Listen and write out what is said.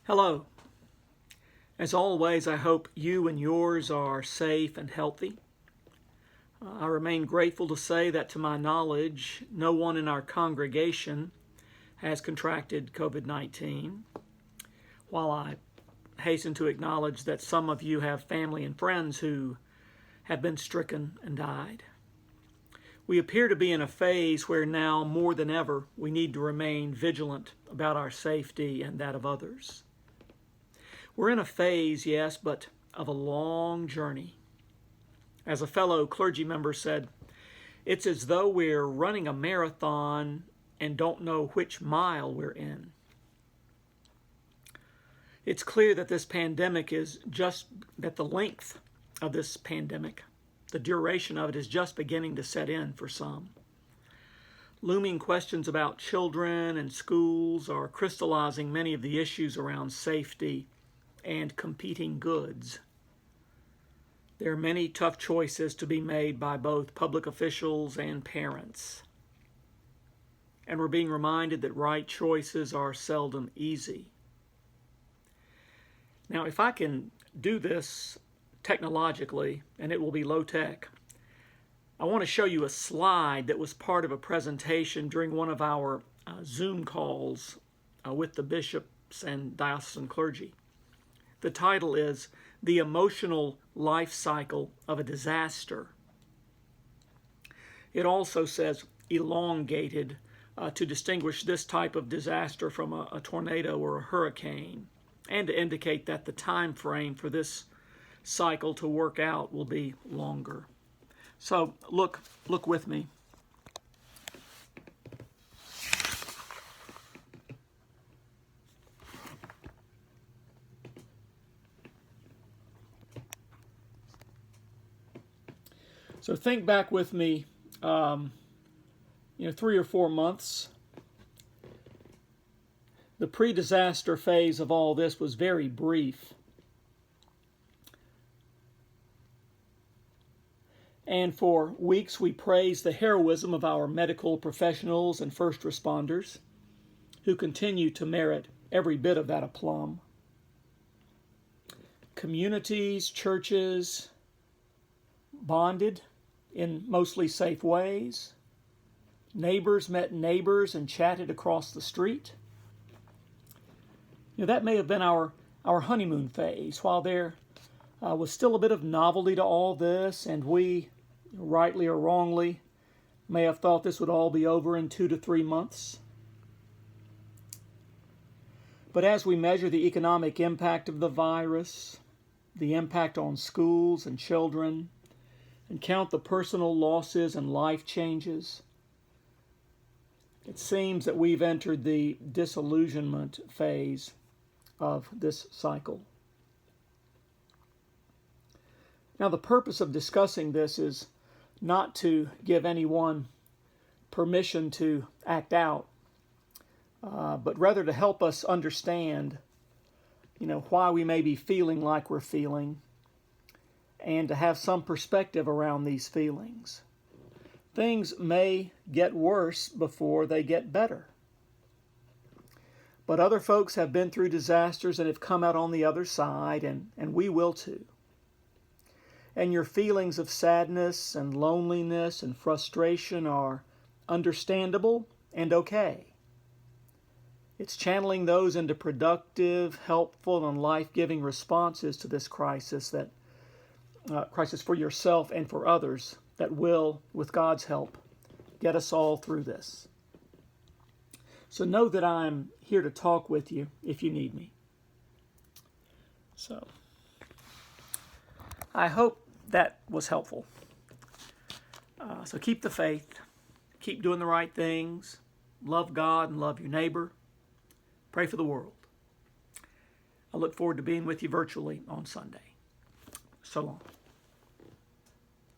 Hello. As always, I hope you and yours are safe and healthy. I remain grateful to say that to my knowledge, no one in our congregation has contracted COVID-19. While I hasten to acknowledge that some of you have family and friends who have been stricken and died. We appear to be in a phase where now more than ever we need to remain vigilant about our safety and that of others. We're in a phase, yes, but of a long journey. As a fellow clergy member said, it's as though we're running a marathon and don't know which mile we're in. It's clear that this pandemic that the length of this pandemic, the duration of it is just beginning to set in for some. Looming questions about children and schools are crystallizing many of the issues around safety and competing goods. There are many tough choices to be made by both public officials and parents. And we're being reminded that right choices are seldom easy. Now, if I can do this technologically, and it will be low tech, I want to show you a slide that was part of a presentation during one of our Zoom calls with the bishops and diocesan clergy. The title is The Emotional Life Cycle of a Disaster. It also says elongated to distinguish this type of disaster from a tornado or a hurricane, and to indicate that the time frame for this cycle to work out will be longer. So look with me. So think back with me, 3 or 4 months. The pre-disaster phase of all this was very brief. And for weeks we praised the heroism of our medical professionals and first responders, who continue to merit every bit of that aplomb. Communities, churches, bonded in mostly safe ways. Neighbors met neighbors and chatted across the street. That may have been our honeymoon phase, while there was still a bit of novelty to all this, and we, rightly or wrongly, may have thought this would all be over in 2 to 3 months. But as we measure the economic impact of the virus, the impact on schools and children, and count the personal losses and life changes, it seems that we've entered the disillusionment phase of this cycle. Now, the purpose of discussing this is not to give anyone permission to act out, but rather to help us understand, why we may be feeling like we're feeling, and to have some perspective around these feelings. Things may get worse before they get better. But other folks have been through disasters and have come out on the other side, and we will too. And your feelings of sadness and loneliness and frustration are understandable and okay. It's channeling those into productive, helpful, and life-giving responses to this crisis for yourself and for others, that will, with God's help, get us all through this. So know that I'm here to talk with you if you need me. So, I hope that was helpful. So keep the faith, keep doing the right things, love God and love your neighbor, pray for the world. I look forward to being with you virtually on Sunday. So long.